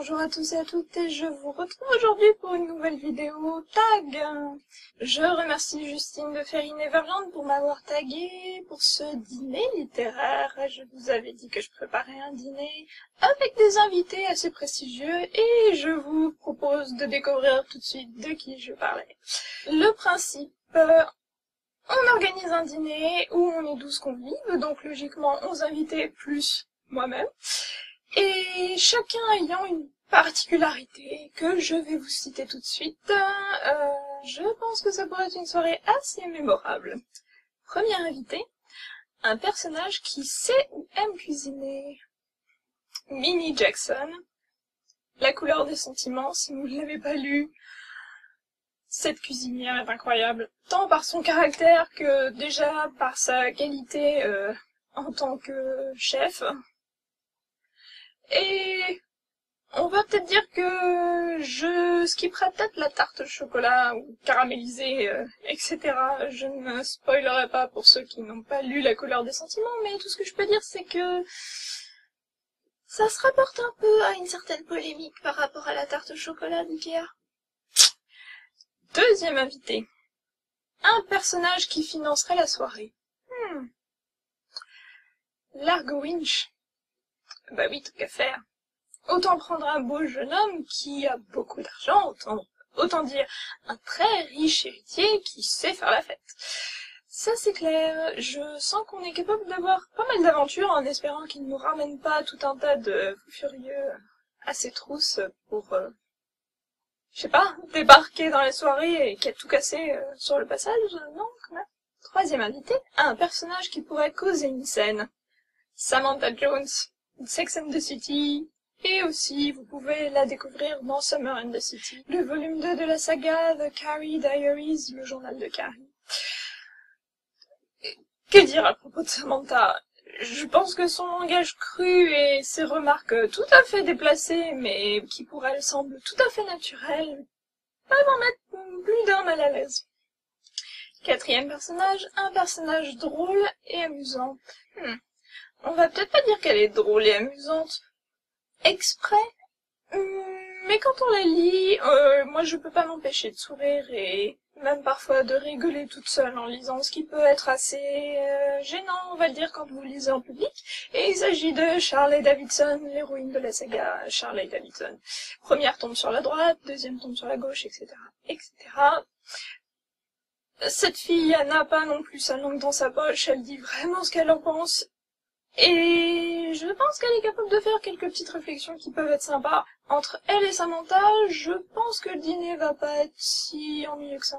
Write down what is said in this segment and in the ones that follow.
bonjour à tous et à toutes et je vous retrouve aujourd'hui pour une nouvelle vidéo tag. Je remercie Justine de Fairy Neverland pour m'avoir tagué pour ce dîner littéraire. Je vous avais dit que je préparais un dîner avec des invités assez prestigieux et je vous propose de découvrir tout de suite de qui je parlais. Le principe, on organise un dîner où on est 12 convives, donc logiquement 11 invités plus moi-même. Et chacun ayant une particularité que je vais vous citer tout de suite, je pense que ça pourrait être une soirée assez mémorable. Premier invité, un personnage qui sait ou aime cuisiner. Minnie Jackson, La couleur des sentiments, si vous ne l'avez pas lu. Cette cuisinière est incroyable, tant par son caractère que déjà par sa qualité en tant que chef. Et on va peut-être dire que je skipperai peut-être la tarte au chocolat ou caramélisée, etc. Je ne spoilerai pas pour ceux qui n'ont pas lu La couleur des sentiments, mais tout ce que je peux dire c'est que ça se rapporte un peu à une certaine polémique par rapport à la tarte au chocolat d'Ikea. Deuxième invité. Un personnage qui financerait la soirée. Largo Winch. Bah oui, tout qu'à faire. Autant prendre un beau jeune homme qui a beaucoup d'argent, autant dire un très riche héritier qui sait faire la fête. Ça c'est clair, je sens qu'on est capable d'avoir pas mal d'aventures en espérant qu'il ne nous ramène pas tout un tas de fous furieux à ses trousses pour, je sais pas, débarquer dans la soirée et qui a tout cassé sur le passage, non quand même. Troisième invité, un personnage qui pourrait causer une scène. Samantha Jones, Sex and the City. Et aussi, vous pouvez la découvrir dans Summer and the City, le volume 2 de la saga The Carrie Diaries, le journal de Carrie. Que dire à propos de Samantha? Je pense que son langage cru et ses remarques tout à fait déplacées, mais qui pour elle semblent tout à fait naturelles, peuvent en mettre plus d'un mal à l'aise. Quatrième personnage, un personnage drôle et amusant. On va peut-être pas dire qu'elle est drôle et amusante exprès, mais quand on la lit, moi je peux pas m'empêcher de sourire et même parfois de rigoler toute seule en lisant, ce qui peut être assez gênant, on va le dire, quand vous lisez en public. Et il s'agit de Charley Davidson, l'héroïne de la saga Charley Davidson. Première tombe sur la droite, deuxième tombe sur la gauche, etc., etc. Cette fille n'a pas non plus sa langue dans sa poche, elle dit vraiment ce qu'elle en pense. Et je pense qu'elle est capable de faire quelques petites réflexions qui peuvent être sympas. Entre elle et Samantha, je pense que le dîner va pas être si ennuyeux que ça.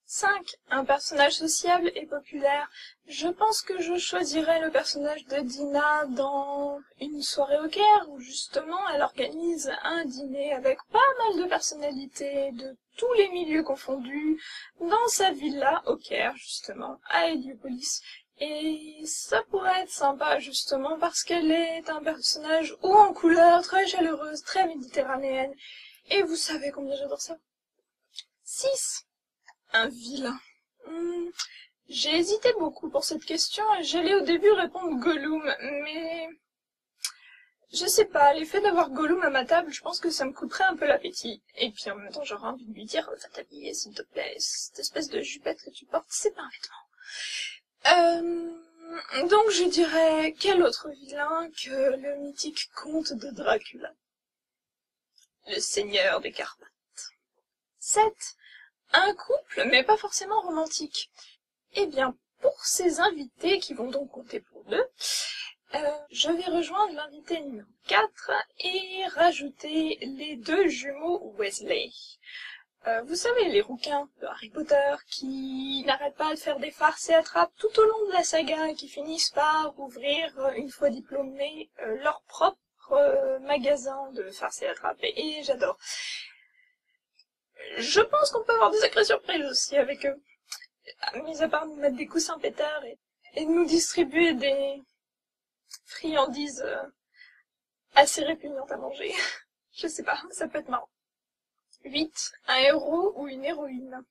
5. Un personnage sociable et populaire. Je pense que je choisirais le personnage de Dina dans Une soirée au Caire, où justement elle organise un dîner avec pas mal de personnalités de tous les milieux confondus, dans sa villa au Caire, justement, à Héliopolis. Et ça pourrait être sympa, justement, parce qu'elle est un personnage haut en couleur, très chaleureuse, très méditerranéenne. Et vous savez combien j'adore ça. 6. Un vilain. J'ai hésité beaucoup pour cette question et j'allais au début répondre Gollum, mais je sais pas, l'effet d'avoir Gollum à ma table, je pense que ça me couperait un peu l'appétit. Et puis en même temps, j'aurais envie de lui dire, va t'habiller s'il te plaît, cette espèce de jupette que tu portes, c'est pas un vêtement. Donc je dirais, quel autre vilain que le mythique comte de Dracula, le seigneur des Carpates. 7. Un couple, mais pas forcément romantique. Eh bien, pour ces invités qui vont donc compter pour 2, je vais rejoindre l'invité numéro 4 et rajouter les 2 jumeaux Weasley. Vous savez, les rouquins de Harry Potter qui n'arrêtent pas de faire des farces et attrapes tout au long de la saga et qui finissent par ouvrir, une fois diplômés, leur propre magasin de farces et attrapes. Et j'adore. Je pense qu'on peut avoir des sacrées surprises aussi avec eux. Mis à part nous mettre des coussins pétards et nous distribuer des friandises assez répugnantes à manger. Je sais pas, ça peut être marrant. 8. Un héros ou une héroïne.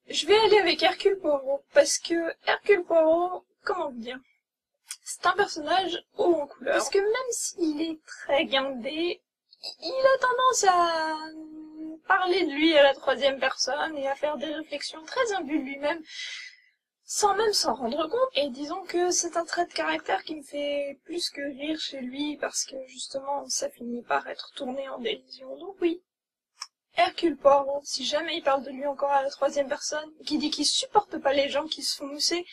Je vais aller avec Hercule Poirot, parce que Hercule Poirot, comment vous dire, c'est un personnage haut en couleur. Parce que même s'il est très guindé, il a tendance à parler de lui à la troisième personne et à faire des réflexions très imbues de lui-même, sans même s'en rendre compte. Et disons que c'est un trait de caractère qui me fait plus que rire chez lui, parce que justement, ça finit par être tourné en dérision. Donc oui, Hercule Poirot, si jamais il parle de lui encore à la troisième personne, qui dit qu'il supporte pas les gens qui se font mousser,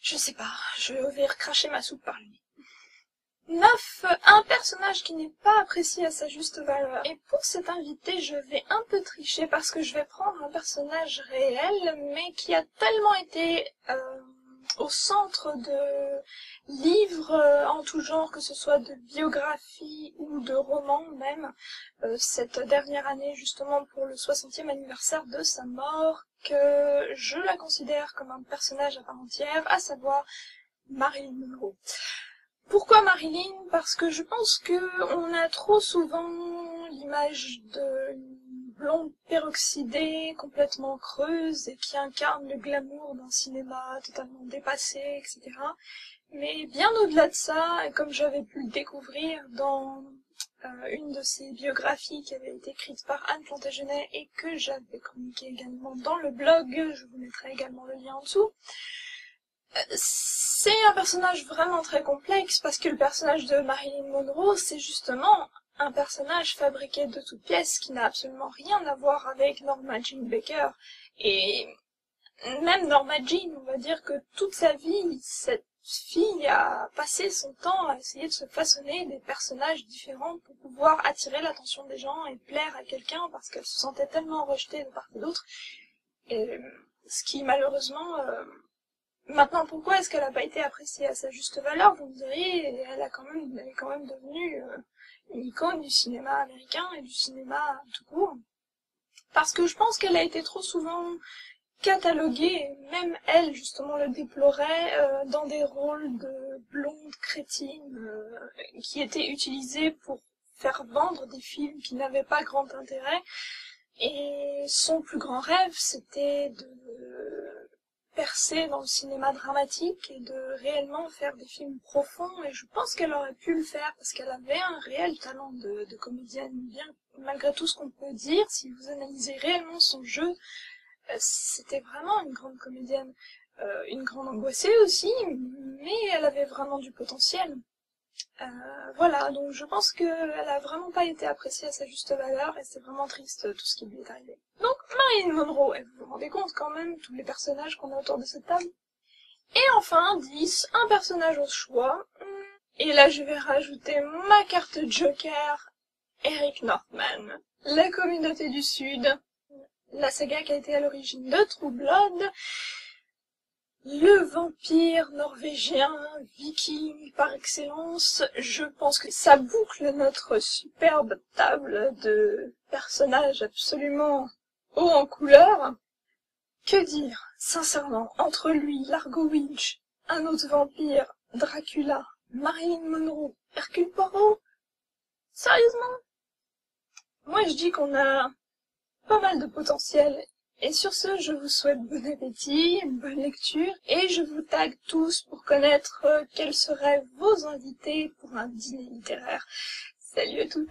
je sais pas, je vais recracher ma soupe par lui. 9. Un personnage qui n'est pas apprécié à sa juste valeur. Et pour cet invité, je vais un peu tricher parce que je vais prendre un personnage réel, mais qui a tellement été au centre de livres en tout genre, que ce soit de biographies ou de romans même, cette dernière année justement pour le 60e anniversaire de sa mort, que je la considère comme un personnage à part entière, à savoir Marilyn Monroe. Pourquoi Marilyn? Parce que je pense que on a trop souvent l'image de blonde peroxydée, complètement creuse, et qui incarne le glamour d'un cinéma totalement dépassé, etc. Mais bien au-delà de ça, et comme j'avais pu le découvrir dans une de ses biographies qui avait été écrite par Anne Plantagenet et que j'avais chroniquée également dans le blog, je vous mettrai également le lien en dessous, c'est un personnage vraiment très complexe, parce que le personnage de Marilyn Monroe, c'est justement un personnage fabriqué de toutes pièces qui n'a absolument rien à voir avec Norma Jean Baker. Et même Norma Jean, on va dire que toute sa vie, cette fille a passé son temps à essayer de se façonner des personnages différents pour pouvoir attirer l'attention des gens et plaire à quelqu'un, parce qu'elle se sentait tellement rejetée de part et d'autre. Et ce qui malheureusement... Maintenant, pourquoi est-ce qu'elle n'a pas été appréciée à sa juste valeur? Vous me diriez, elle est quand même devenue une icône du cinéma américain et du cinéma tout court. Parce que je pense qu'elle a été trop souvent cataloguée, même elle, justement, le déplorait, dans des rôles de blonde crétine, qui étaient utilisés pour faire vendre des films qui n'avaient pas grand intérêt. Et son plus grand rêve, c'était de percer dans le cinéma dramatique et de réellement faire des films profonds, et je pense qu'elle aurait pu le faire parce qu'elle avait un réel talent de comédienne, bien malgré tout ce qu'on peut dire. Si vous analysez réellement son jeu, c'était vraiment une grande comédienne, une grande angoissée aussi, mais elle avait vraiment du potentiel. Voilà, donc je pense qu'elle a vraiment pas été appréciée à sa juste valeur, et c'est vraiment triste tout ce qui lui est arrivé. Donc Marilyn Monroe, et vous vous rendez compte quand même, tous les personnages qu'on a autour de cette table. Et enfin, 10, un personnage au choix, et là je vais rajouter ma carte Joker, Eric Northman. La communauté du Sud, la saga qui a été à l'origine de True Blood, le vampire norvégien, viking par excellence. Je pense que ça boucle notre superbe table de personnages absolument hauts en couleur. Que dire, sincèrement, entre lui, Largo Winch, un autre vampire, Dracula, Marilyn Monroe, Hercule Poirot? Sérieusement? Moi je dis qu'on a pas mal de potentiel. Et sur ce, je vous souhaite bon appétit, une bonne lecture, et je vous tag tous pour connaître quels seraient vos invités pour un dîner littéraire. Salut à tous!